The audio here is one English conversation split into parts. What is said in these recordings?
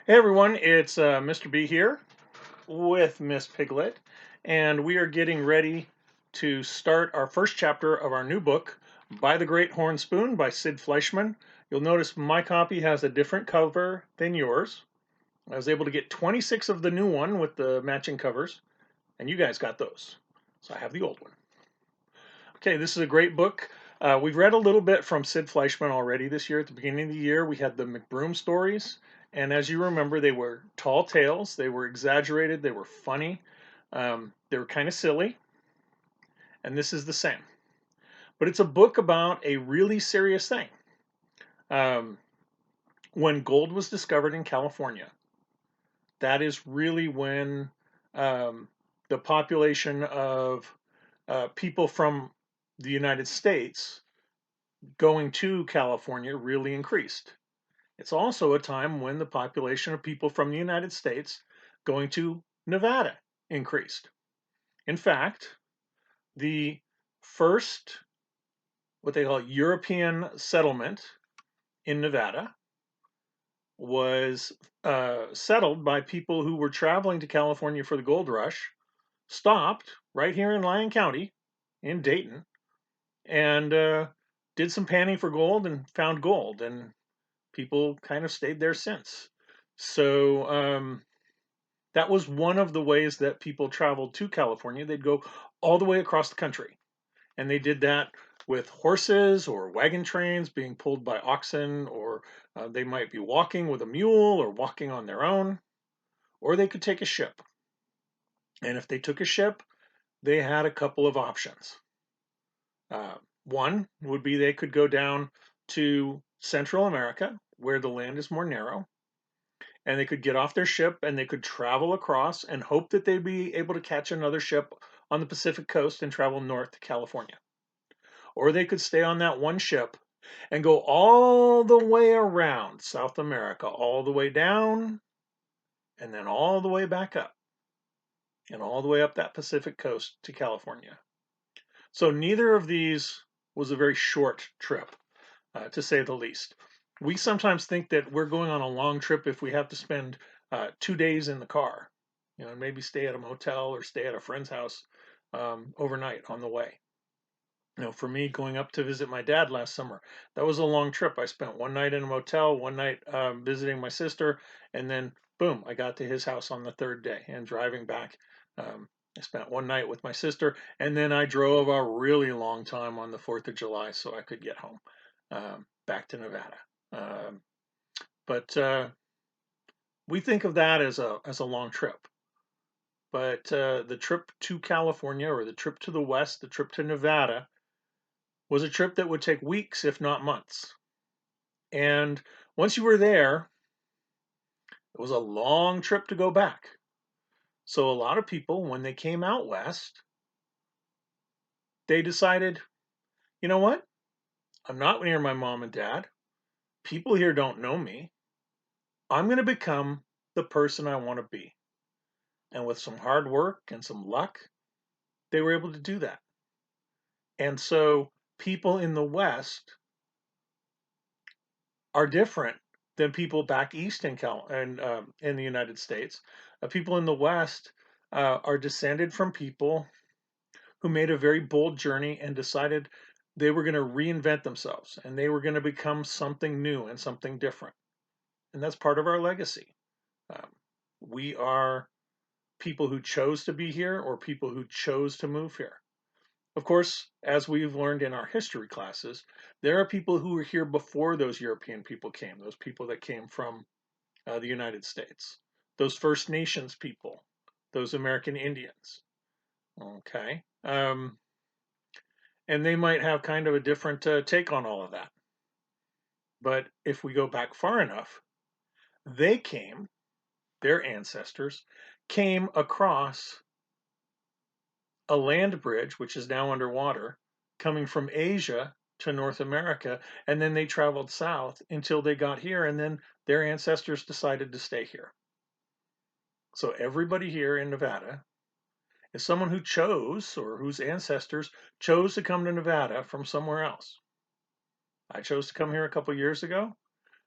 Hey everyone, it's Mr. B here with Miss Piglet, and we are getting ready to start our first chapter of our new book, By the Great Horn Spoon by Sid Fleischman. You'll notice my copy has a different cover than yours. I was able to get 26 of the new one with the matching covers, and you guys got those. So I have the old one. Okay, this is a great book. We've read a little bit from Sid Fleischman already this year. At the beginning of the year, we had the McBroom stories. And as you remember, they were tall tales. They were exaggerated. They were funny. They were kind of silly. And this is the same. But it's a book about a really serious thing. Um, when gold was discovered in California, that is really when the population of people from the United States going to California really increased. It's also a time when the population of people from the United States going to Nevada increased. In fact, the first, what they call European settlement in Nevada was settled by people who were traveling to California for the gold rush, stopped right here in Lyon County in Dayton, and did some panning for gold and found gold. And people kind of stayed there since. So that was one of the ways that people traveled to California. They'd go all the way across the country. And they did that with horses or wagon trains being pulled by oxen, or they might be walking with a mule or walking on their own, or they could take a ship. And if they took a ship, they had a couple of options. Uh, One would be they could go down to Central America, where the land is more narrow, and they could get off their ship and they could travel across and hope that they'd be able to catch another ship on the Pacific coast and travel north to California. Or they could stay on that one ship and go all the way around South America, all the way down and then all the way back up and all the way up that Pacific coast to California. So neither of these was a very short trip, to say the least. We sometimes think that we're going on a long trip if we have to spend 2 days in the car, and maybe stay at a motel or stay at a friend's house overnight on the way. For me, going up to visit my dad last summer, that was a long trip. I spent one night in a motel, one night visiting my sister, and then boom, I got to his house on the third day. And driving back, I spent one night with my sister, and then I drove a really long time on the 4th of July so I could get home back to Nevada. Um, but we think of that as a long trip. But the trip to California, or the trip to the West, the trip to Nevada, was a trip that would take weeks, if not months. And once you were there, it was a long trip to go back. So a lot of people, when they came out west, they decided, you know what? I'm not near my mom and dad. People here don't know me. I'm going to become the person I want to be. And with some hard work and some luck, they were able to do that. And so people in the West are different than people back east in the United States. People in the West are descended from people who made a very bold journey and decided they were going to reinvent themselves and they were going to become something new and something different. And that's part of our legacy. Um, we are people who chose to be here or people who chose to move here. Of course, as we've learned in our history classes, there are people who were here before those European people came, those people that came from the United States, those First Nations people, those American Indians. Okay. And they might have kind of a different take on all of that. But if we go back far enough, they came, their ancestors came across a land bridge, which is now underwater, coming from Asia to North America, and then they traveled south until they got here, and then their ancestors decided to stay here. So everybody here in Nevada is someone who chose, or whose ancestors chose to come to Nevada from somewhere else. I chose to come here a couple years ago.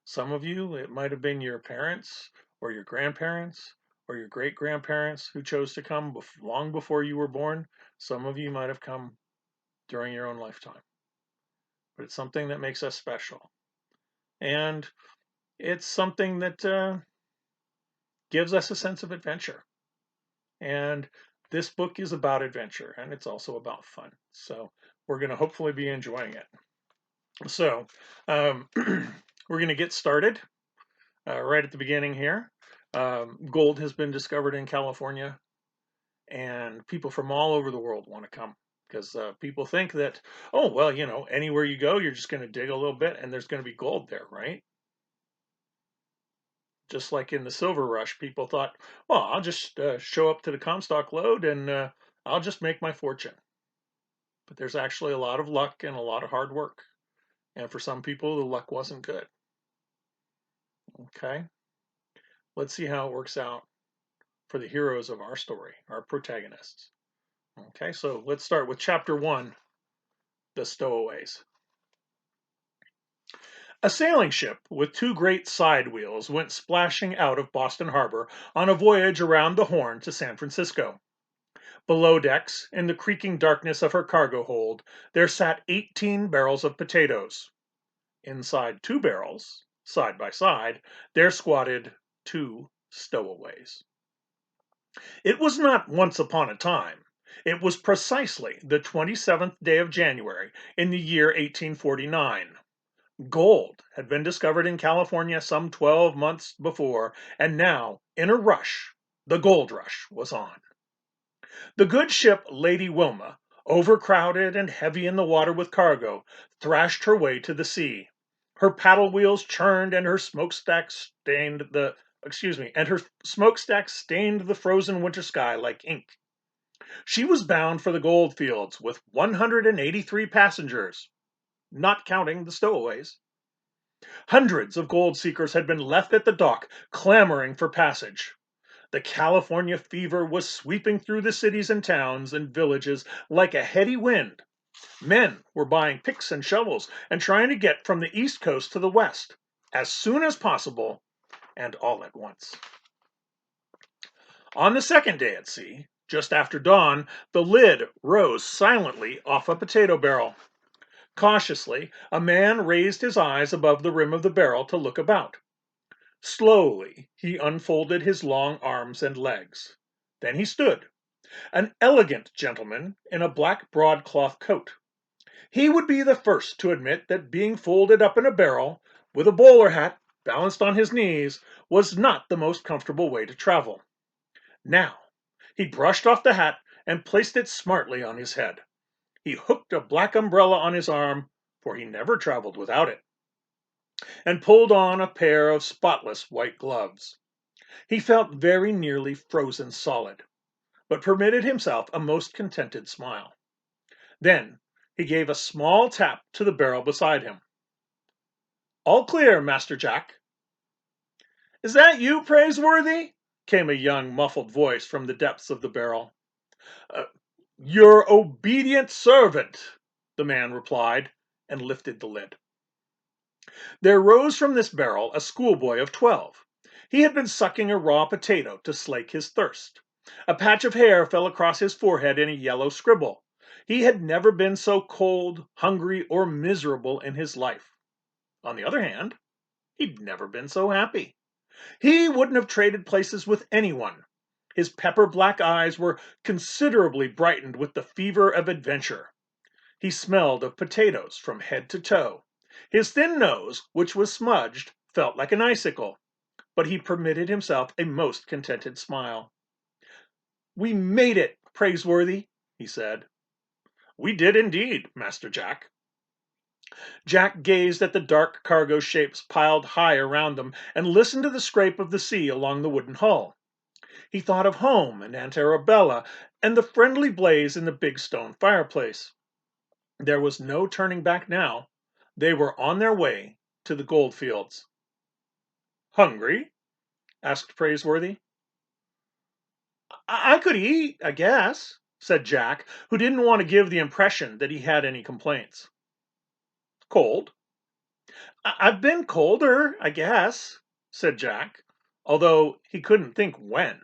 Some of you, it might have been your parents or your grandparents, or your great-grandparents who chose to come long before you were born. Some of you might have come during your own lifetime. But it's something that makes us special. And it's something that gives us a sense of adventure. And this book is about adventure, and it's also about fun. So we're going to hopefully be enjoying it. So we're going to get started right at the beginning here. Gold has been discovered in California, and people from all over the world want to come because people think that, oh, well, anywhere you go, you're just going to dig a little bit and there's going to be gold there, right? Just like in the silver rush, people thought, well, I'll just show up to the Comstock lode and I'll just make my fortune. But there's actually a lot of luck and a lot of hard work. And for some people, the luck wasn't good. Okay, let's see how it works out for the heroes of our story, our protagonists. Okay, so let's start with chapter 1, The Stowaways. A sailing ship with 2 great side wheels went splashing out of Boston Harbor on a voyage around the Horn to San Francisco. Below decks, in the creaking darkness of her cargo hold, there sat 18 barrels of potatoes. Inside 2 barrels, side by side, there squatted 2 stowaways. It was not once upon a time. It was precisely the 27th day of January in the year 1849. Gold had been discovered in California some 12 months before, and now, in a rush, the gold rush was on. The good ship Lady Wilma, overcrowded and heavy in the water with cargo, thrashed her way to the sea. Her paddle wheels churned and her smokestacks stained the frozen winter sky like ink. She was bound for the gold fields with 183 passengers, not counting the stowaways. Hundreds of gold seekers had been left at the dock, clamoring for passage. The California fever was sweeping through the cities and towns and villages like a heady wind. Men were buying picks and shovels and trying to get from the East Coast to the West as soon as possible and all at once. On the second day at sea, just after dawn, the lid rose silently off a potato barrel. Cautiously, a man raised his eyes above the rim of the barrel to look about. Slowly, he unfolded his long arms and legs. Then he stood, an elegant gentleman in a black broadcloth coat. He would be the first to admit that being folded up in a barrel, with a bowler hat balanced on his knees, was not the most comfortable way to travel. Now, he brushed off the hat and placed it smartly on his head. He hooked a black umbrella on his arm, for he never traveled without it, and pulled on a pair of spotless white gloves. He felt very nearly frozen solid, but permitted himself a most contented smile. Then he gave a small tap to the barrel beside him. "All clear, Master Jack." "Is that you, Praiseworthy?" came a young muffled voice from the depths of the barrel. "Your obedient servant," the man replied, and lifted the lid. There rose from this barrel a schoolboy of 12. He had been sucking a raw potato to slake his thirst. A patch of hair fell across his forehead in a yellow scribble. He had never been so cold, hungry, or miserable in his life. On the other hand, he'd never been so happy. He wouldn't have traded places with anyone. His pepper-black eyes were considerably brightened with the fever of adventure. He smelled of potatoes from head to toe. His thin nose, which was smudged, felt like an icicle, but he permitted himself a most contented smile. "We made it, Praiseworthy," he said. "We did indeed, Master Jack." Jack gazed at the dark cargo shapes piled high around them and listened to the scrape of the sea along the wooden hull. He thought of home and Aunt Arabella and the friendly blaze in the big stone fireplace. There was no turning back now. They were on their way to the gold fields. "Hungry?" asked Praiseworthy. I could eat, I guess," said Jack, who didn't want to give the impression that he had any complaints. "Cold?" "I've been colder, I guess," said Jack, although he couldn't think when.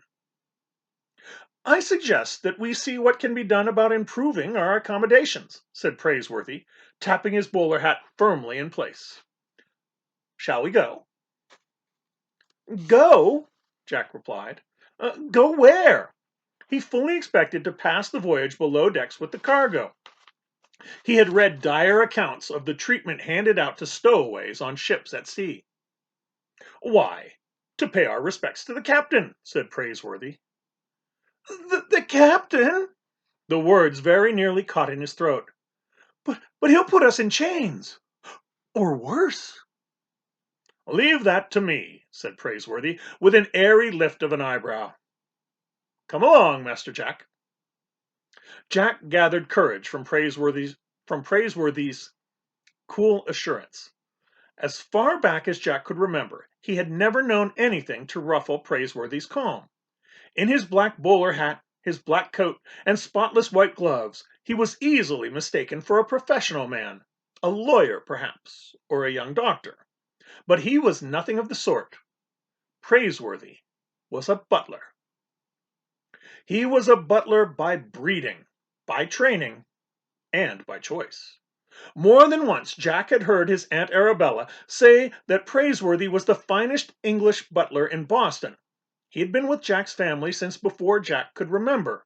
"I suggest that we see what can be done about improving our accommodations," said Praiseworthy, tapping his bowler hat firmly in place. "Shall we go?" "Go?" Jack replied. "Go where?" He fully expected to pass the voyage below decks with the cargo. He had read dire accounts of the treatment handed out to stowaways on ships at sea. "Why, to pay our respects to the captain," said Praiseworthy. The captain?" The words very nearly caught in his throat. But he'll put us in chains. Or worse." "Leave that to me," said Praiseworthy, with an airy lift of an eyebrow. "Come along, Master Jack." Jack gathered courage from Praiseworthy's cool assurance. As far back as Jack could remember, he had never known anything to ruffle Praiseworthy's calm. In his black bowler hat, his black coat, and spotless white gloves, he was easily mistaken for a professional man, a lawyer perhaps, or a young doctor. But he was nothing of the sort. Praiseworthy was a butler. He was a butler by breeding, by training, and by choice. More than once Jack had heard his Aunt Arabella say that Praiseworthy was the finest English butler in Boston. He had been with Jack's family since before Jack could remember.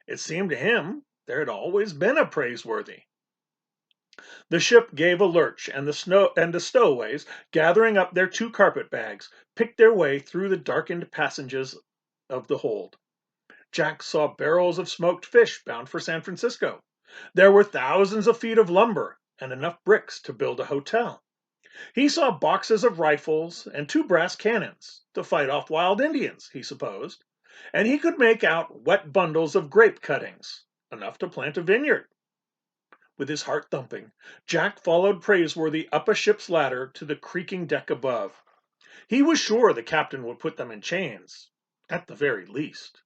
It seemed to him there had always been a Praiseworthy. The ship gave a lurch, and the stowaways, gathering up their 2 carpet bags, picked their way through the darkened passages of the hold. Jack saw barrels of smoked fish bound for San Francisco. There were thousands of feet of lumber and enough bricks to build a hotel. He saw boxes of rifles and 2 brass cannons to fight off wild Indians, he supposed, and he could make out wet bundles of grape cuttings, enough to plant a vineyard. With his heart thumping, Jack followed Praiseworthy up a ship's ladder to the creaking deck above. He was sure the captain would put them in chains, at the very least.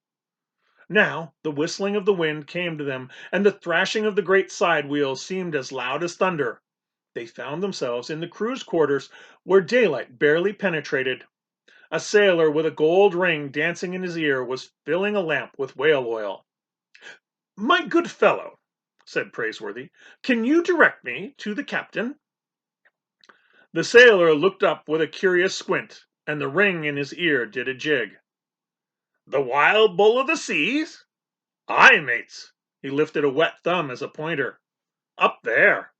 Now the whistling of the wind came to them, and the thrashing of the great side wheels seemed as loud as thunder. They found themselves in the crew's quarters, where daylight barely penetrated. A sailor with a gold ring dancing in his ear was filling a lamp with whale oil. "My good fellow," said Praiseworthy, "can you direct me to the captain?" The sailor looked up with a curious squint, and the ring in his ear did a jig. "The wild bull of the seas?" "Aye, mates." He lifted a wet thumb as a pointer. "Up there."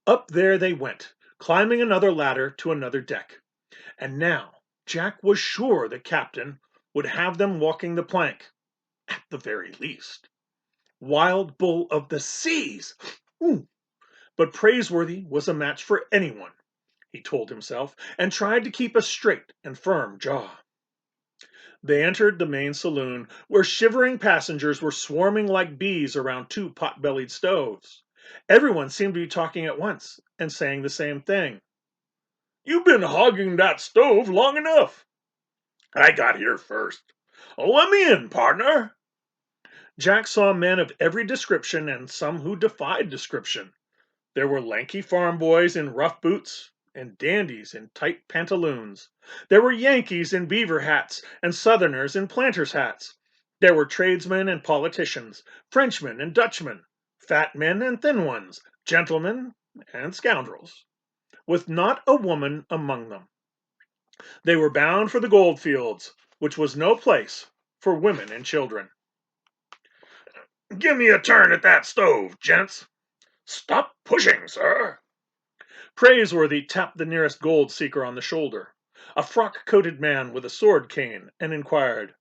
Up there they went, climbing another ladder to another deck. And now Jack was sure the captain would have them walking the plank, at the very least. Wild bull of the seas! Ooh. But Praiseworthy was a match for anyone, he told himself, and tried to keep a straight and firm jaw. They entered the main saloon, where shivering passengers were swarming like bees around 2 pot-bellied stoves. Everyone seemed to be talking at once, and saying the same thing. "You've been hogging that stove long enough." "I got here first." "Let me in, partner." Jack saw men of every description and some who defied description. There were lanky farm boys in rough boots and dandies in tight pantaloons. There were Yankees in beaver hats and Southerners in planters' hats. There were tradesmen and politicians, Frenchmen and Dutchmen, fat men and thin ones, gentlemen and scoundrels, with not a woman among them. They were bound for the gold fields, which was no place for women and children. "Give me a turn at that stove, gents." "Stop pushing, sir." Praiseworthy tapped the nearest gold seeker on the shoulder, a frock-coated man with a sword cane, and inquired,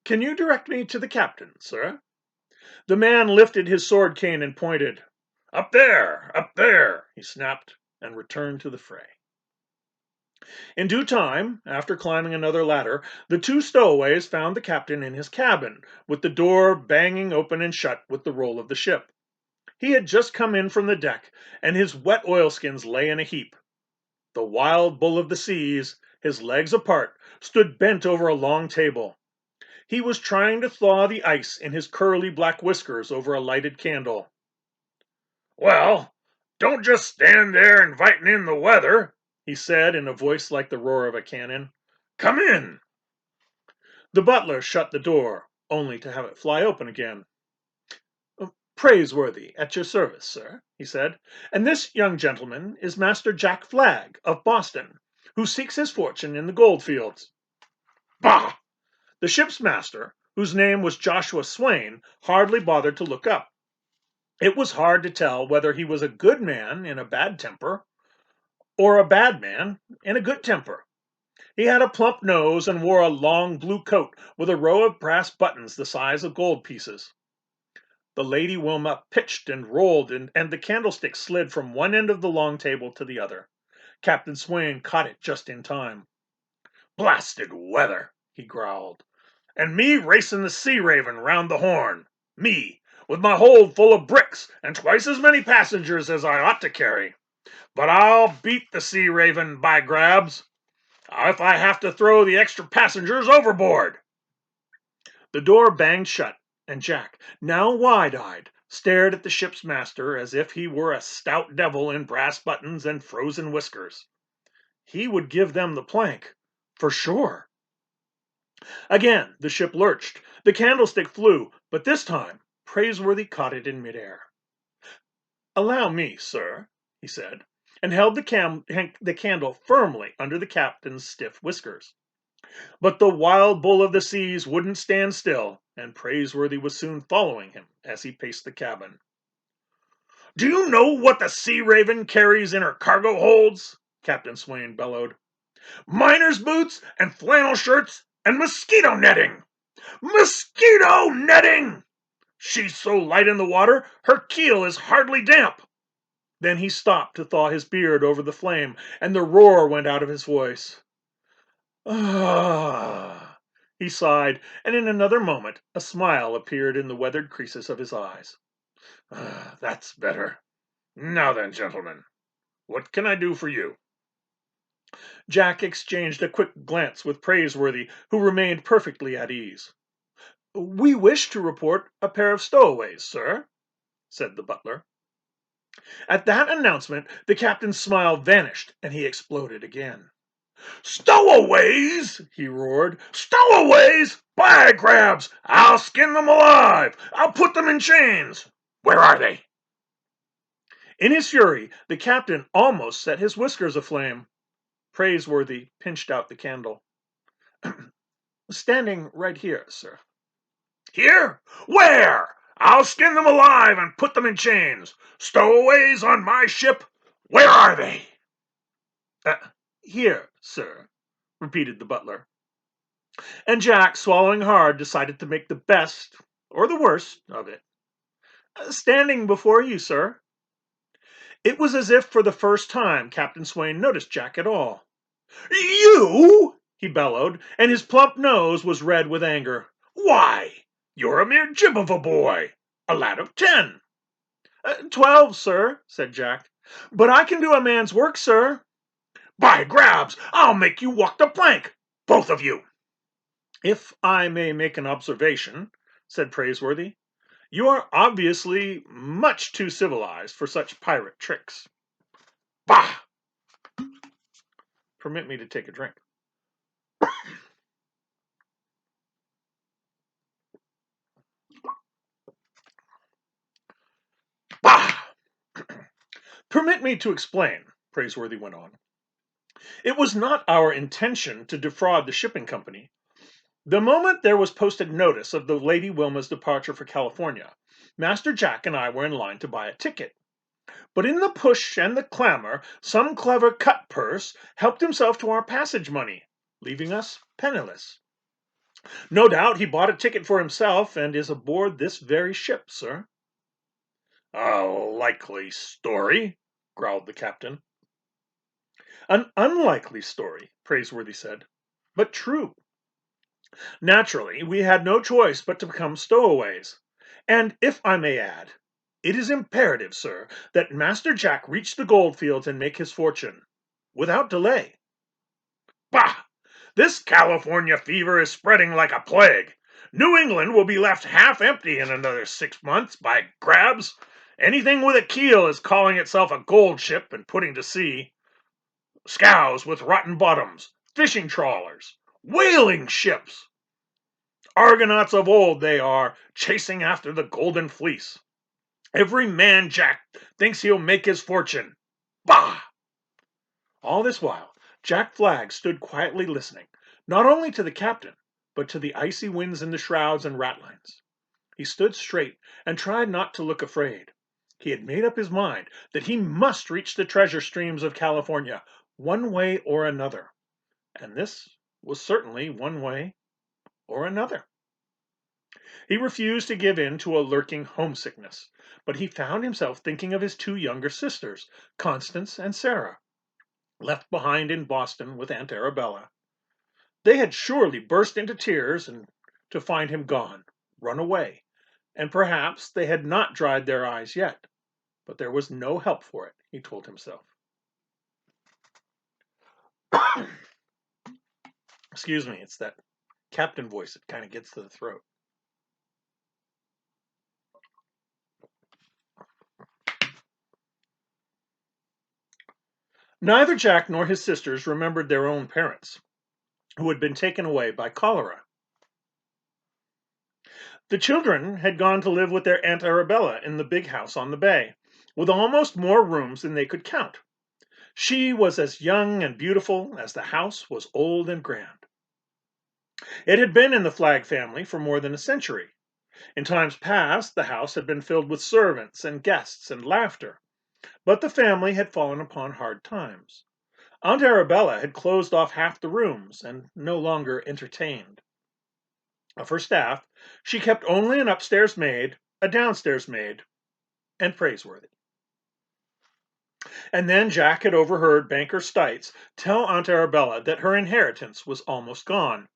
"Can you direct me to the captain, sir?" The man lifted his sword cane and pointed. Up there," he snapped, and returned to the fray. In due time, after climbing another ladder, the 2 stowaways found the captain in his cabin, with the door banging open and shut with the roll of the ship. He had just come in from the deck, and his wet oilskins lay in a heap. The wild bull of the seas, his legs apart, stood bent over a long table. He was trying to thaw the ice in his curly black whiskers over a lighted candle. "Well, don't just stand there inviting in the weather," he said in a voice like the roar of a cannon. "Come in." The butler shut the door, only to have it fly open again. "Praiseworthy, at your service, sir," he said. "And this young gentleman is Master Jack Flagg, of Boston, who seeks his fortune in the goldfields." "Bah!" The ship's master, whose name was Joshua Swain, hardly bothered to look up. It was hard to tell whether he was a good man in a bad temper, or a bad man in a good temper. He had a plump nose and wore a long blue coat with a row of brass buttons the size of gold pieces. The Lady Wilma pitched and rolled, and the candlestick slid from one end of the long table to the other. Captain Swain caught it just in time. "Blasted weather," he growled. "And me racing the Sea Raven round the Horn. Me, with my hold full of bricks and twice as many passengers as I ought to carry. But I'll beat the Sea Raven, by grabs, if I have to throw the extra passengers overboard." The door banged shut, and Jack, now wide-eyed, stared at the ship's master as if he were a stout devil in brass buttons and frozen whiskers. He would give them the plank, for sure. Again the ship lurched. The candlestick flew, but this time Praiseworthy caught it in midair. "Allow me, sir," he said, and held the candle firmly under the captain's stiff whiskers. But the wild bull of the seas wouldn't stand still, and Praiseworthy was soon following him as he paced the cabin. "Do you know what the Sea Raven carries in her cargo holds?" Captain Swain bellowed. "Miner's boots and flannel shirts and mosquito netting! Mosquito netting! She's so light in the water, her keel is hardly damp." Then he stopped to thaw his beard over the flame, and the roar went out of his voice. "Ah!" he sighed, and in another moment a smile appeared in the weathered creases of his eyes. "That's better. Now then, gentlemen, what can I do for you?" Jack exchanged a quick glance with Praiseworthy, who remained perfectly at ease. "We wish to report a pair of stowaways, sir," said the butler. At that announcement the captain's smile vanished, and he exploded again. "Stowaways!" he roared. "Stowaways! By grabs! I'll skin them alive! I'll put them in chains! Where are they?" In his fury, the captain almost set his whiskers aflame. Praiseworthy pinched out the candle. "Standing right here, sir." "Here? Where? I'll skin them alive and put them in chains. Stowaways on my ship? Where are they?" "Here, sir," repeated the butler. And Jack, swallowing hard, decided to make the best, or the worst, of it. "Standing before you, sir." It was as if for the first time Captain Swain noticed Jack at all. "You!" he bellowed, and his plump nose was red with anger. "Why, you're a mere jib of a boy, a lad of 10. 12, sir," said Jack. "But I can do a man's work, sir." "By grabs, I'll make you walk the plank, both of you." "If I may make an observation," said Praiseworthy, "you are obviously much too civilized for such pirate tricks." "Bah!" Permit me to take a drink. "Bah!" "Permit me to explain," Praiseworthy went on. "It was not our intention to defraud the shipping company. The moment there was posted notice of the Lady Wilma's departure for California, Master Jack and I were in line to buy a ticket. But in the push and the clamor, some clever cut-purse helped himself to our passage money, leaving us penniless. No doubt he bought a ticket for himself and is aboard this very ship, sir." "A likely story," growled the captain. "An unlikely story," Praiseworthy said, "but true. Naturally, we had no choice but to become stowaways. And, if I may add, it is imperative, sir, that Master Jack reach the goldfields and make his fortune, without delay." "Bah! This California fever is spreading like a plague. New England will be left half empty in another 6 months, by grabs. Anything with a keel is calling itself a gold ship and putting to sea." scows with rotten bottoms, fishing trawlers, whaling ships. Argonauts of old they are, chasing after the golden fleece. Every man Jack thinks he'll make his fortune. Bah! All this while, Jack Flag stood quietly listening, not only to the captain, but to the icy winds in the shrouds and ratlines. He stood straight and tried not to look afraid. He had made up his mind that he must reach the treasure streams of California one way or another. And this was certainly one way or another. He refused to give in to a lurking homesickness, but he found himself thinking of his two younger sisters, Constance and Sarah, left behind in Boston with Aunt Arabella. They had surely burst into tears and to find him gone, run away, and perhaps they had not dried their eyes yet, but there was no help for it, he told himself. Excuse me, it's that captain voice that kind of gets to the throat. Neither Jack nor his sisters remembered their own parents, who had been taken away by cholera. The children had gone to live with their Aunt Arabella in the big house on the bay, with almost more rooms than they could count. She was as young and beautiful as the house was old and grand. It had been in the Flag family for more than a century. In times past, the house had been filled with servants and guests and laughter, but the family had fallen upon hard times. Aunt Arabella had closed off half the rooms and no longer entertained. Of her staff, she kept only an upstairs maid, a downstairs maid, and praiseworthy. And then Jack had overheard Banker Stites tell Aunt Arabella that her inheritance was almost gone.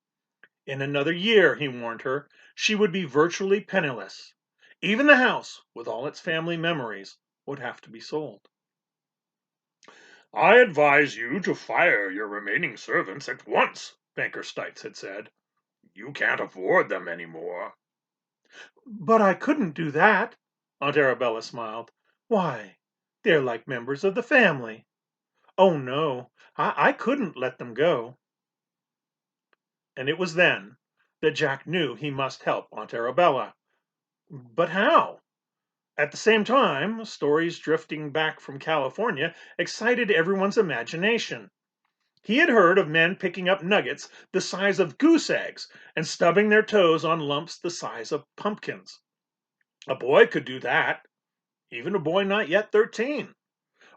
In another year, he warned her, she would be virtually penniless. Even the house, with all its family memories, would have to be sold. I advise you to fire your remaining servants at once, Banker Stites had said. You can't afford them any more. But I couldn't do that, Aunt Arabella smiled. Why, they're like members of the family. Oh, no, I couldn't let them go. And it was then that Jack knew he must help Aunt Arabella. But how? At the same time, stories drifting back from California excited everyone's imagination. He had heard of men picking up nuggets the size of goose eggs and stubbing their toes on lumps the size of pumpkins. A boy could do that, even a boy not yet 13.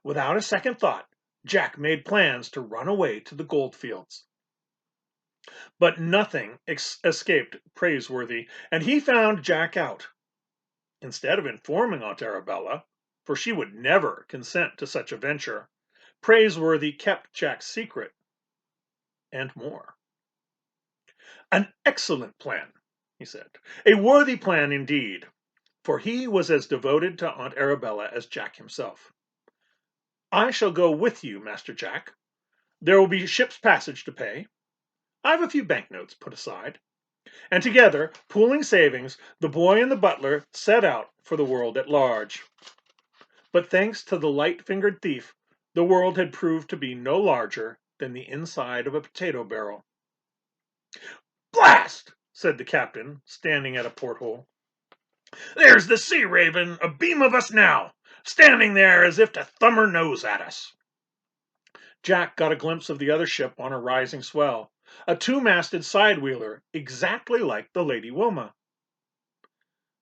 Without a second thought, Jack made plans to run away to the gold fields. But nothing escaped Praiseworthy, and he found Jack out. Instead of informing Aunt Arabella, for she would never consent to such a venture, Praiseworthy kept Jack's secret and more. An excellent plan, he said. A worthy plan indeed, for he was as devoted to Aunt Arabella as Jack himself. I shall go with you, Master Jack. There will be ship's passage to pay. I've a few banknotes put aside. And together, pooling savings, the boy and the butler set out for the world at large. But thanks to the light-fingered thief, the world had proved to be no larger than the inside of a potato barrel. Blast! Said the captain, standing at a porthole. There's the Sea Raven, abeam of us now, standing there as if to thumb her nose at us. Jack got a glimpse of the other ship on a rising swell, a two-masted side-wheeler, exactly like the Lady Wilma.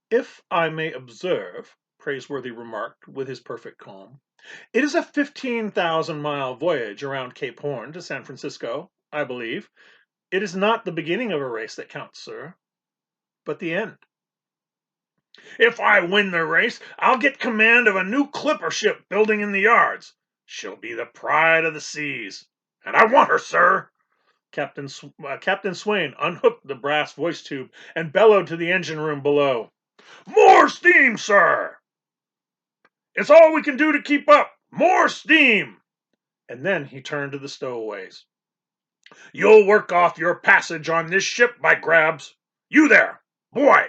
If I may observe, Praiseworthy remarked with his perfect calm, it is a 15,000-mile voyage around Cape Horn to San Francisco, I believe. It is not the beginning of a race that counts, sir, but the end. If I win the race, I'll get command of a new clipper ship building in the yards. She'll be the pride of the seas, and I want her, sir. Captain Swain unhooked the brass voice tube and bellowed to the engine room below. More steam, sir! It's all we can do to keep up. More steam! And then he turned to the stowaways. You'll work off your passage on this ship, by grabs. You there, boy!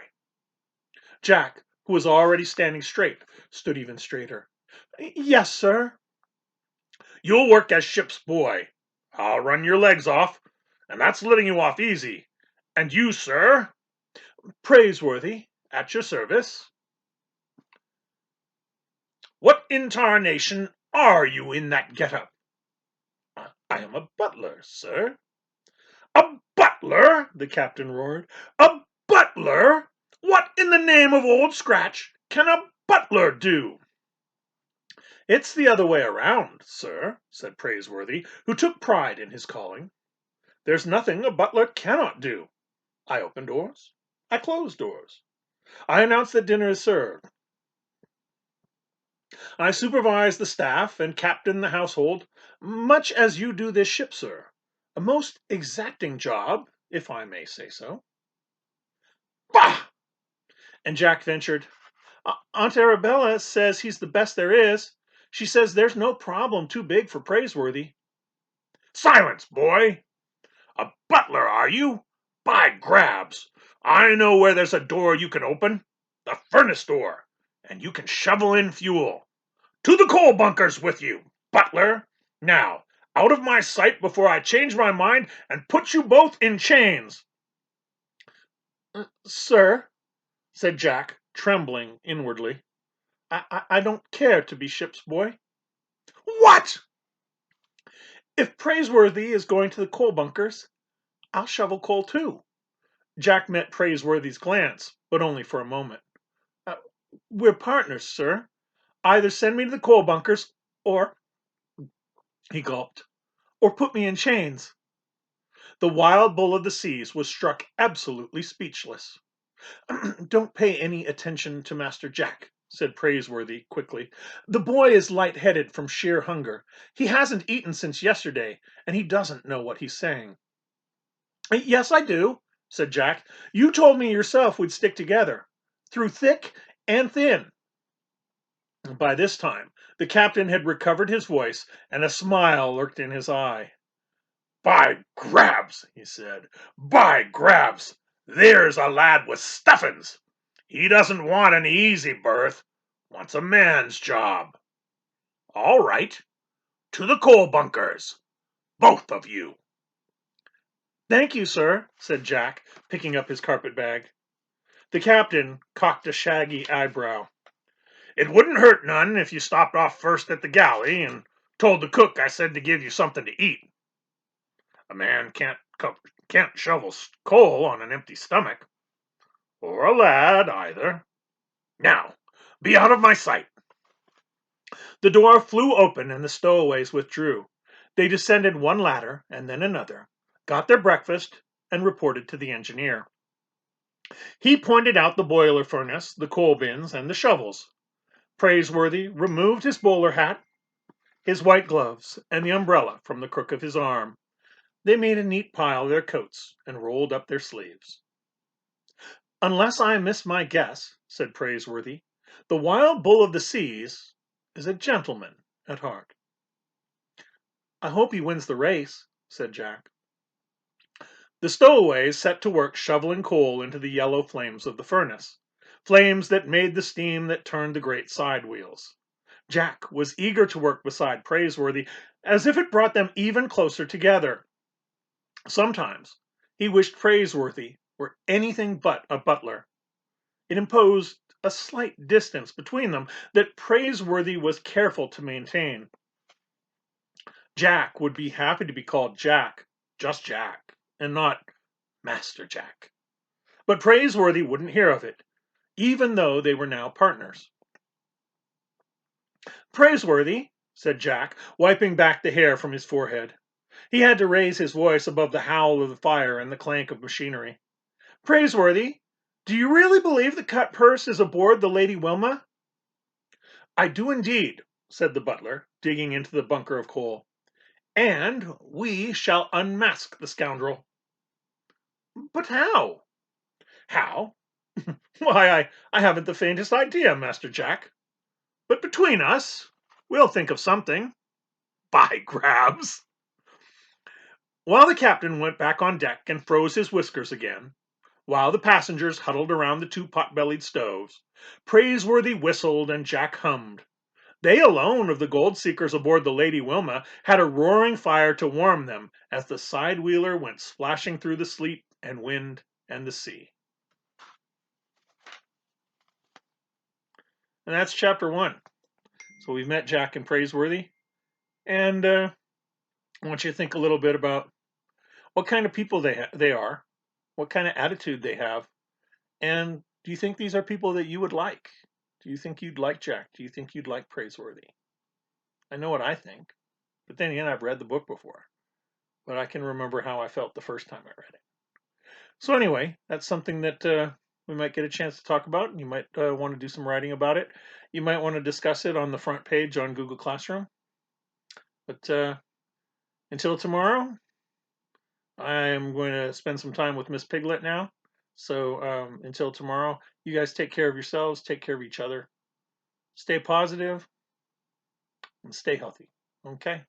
Jack, who was already standing straight, stood even straighter. Yes, sir. You'll work as ship's boy. I'll run your legs off, and that's letting you off easy. And you, sir? Praiseworthy, at your service. What in tarnation are you in that get-up? I am a butler, sir. A butler? The captain roared. A butler? What in the name of Old Scratch can a butler do? It's the other way around, sir, said Praiseworthy, who took pride in his calling. There's nothing a butler cannot do. I open doors. I close doors. I announce that dinner is served. I supervise the staff and captain the household, much as you do this ship, sir. A most exacting job, if I may say so. Bah! And Jack ventured, Aunt Arabella says he's the best there is. She says there's no problem too big for Praiseworthy. Silence, boy! A butler, are you? By grabs! I know where there's a door you can open. The furnace door. And you can shovel in fuel. To the coal bunkers with you, butler! Now, out of my sight before I change my mind and put you both in chains. Sir, said Jack, trembling inwardly, I don't care to be ship's boy. What? If Praiseworthy is going to the coal bunkers, I'll shovel coal too. Jack met Praiseworthy's glance, but only for a moment. We're partners, sir. Either send me to the coal bunkers, or, he gulped, or put me in chains. The wild bull of the seas was struck absolutely speechless. Don't pay any attention to Master Jack, said Praiseworthy quickly. The boy is light-headed from sheer hunger. He hasn't eaten since yesterday, and he doesn't know what he's saying. Yes, I do, said Jack. You told me yourself we'd stick together, through thick and thin. By this time, the captain had recovered his voice, and a smile lurked in his eye. By grabs, he said. By grabs! There's a lad with stuffins. He doesn't want an easy berth. Wants a man's job. All right. To the coal bunkers. Both of you. Thank you, sir, said Jack, picking up his carpet bag. The captain cocked a shaggy eyebrow. It wouldn't hurt none if you stopped off first at the galley and told the cook I said to give you something to eat. A man can't shovel coal on an empty stomach. Or a lad, either. Now, be out of my sight. The door flew open and the stowaways withdrew. They descended one ladder and then another, got their breakfast, and reported to the engineer. He pointed out the boiler furnace, the coal bins, and the shovels. Praiseworthy removed his bowler hat, his white gloves, and the umbrella from the crook of his arm. They made a neat pile of their coats and rolled up their sleeves. Unless I miss my guess, said Praiseworthy, the wild bull of the seas is a gentleman at heart. I hope he wins the race, said Jack. The stowaways set to work shoveling coal into the yellow flames of the furnace, flames that made the steam that turned the great side wheels. Jack was eager to work beside Praiseworthy, as if it brought them even closer together. Sometimes he wished Praiseworthy were anything but a butler. It imposed a slight distance between them that Praiseworthy was careful to maintain. Jack would be happy to be called Jack, just Jack, and not Master Jack. But Praiseworthy wouldn't hear of it, even though they were now partners. Praiseworthy, said Jack, wiping back the hair from his forehead. He had to raise his voice above the howl of the fire and the clank of machinery. Praiseworthy, do you really believe the cut purse is aboard the Lady Wilma? I do indeed, said the butler, digging into the bunker of coal. And we shall unmask the scoundrel. But how? How? Why, I haven't the faintest idea, Master Jack. But between us, we'll think of something. By grabs! While the captain went back on deck and froze his whiskers again, while the passengers huddled around the two pot-bellied stoves, Praiseworthy whistled and Jack hummed. They alone of the gold seekers aboard the Lady Wilma had a roaring fire to warm them as the side wheeler went splashing through the sleet and wind and the sea. And that's chapter 1. So we've met Jack and Praiseworthy, and I want you to think a little bit about what kind of people they are, what kind of attitude they have, and do you think these are people that you would like? Do you think you'd like Jack? Do you think you'd like Praiseworthy? I know what I think, but then again, I've read the book before, but I can remember how I felt the first time I read it. So anyway, that's something that we might get a chance to talk about, and you might want to do some writing about it. You might want to discuss it on the front page on Google Classroom. But until tomorrow, I'm going to spend some time with Miss Piglet now. So until tomorrow, you guys take care of yourselves, take care of each other, stay positive, and stay healthy. Okay?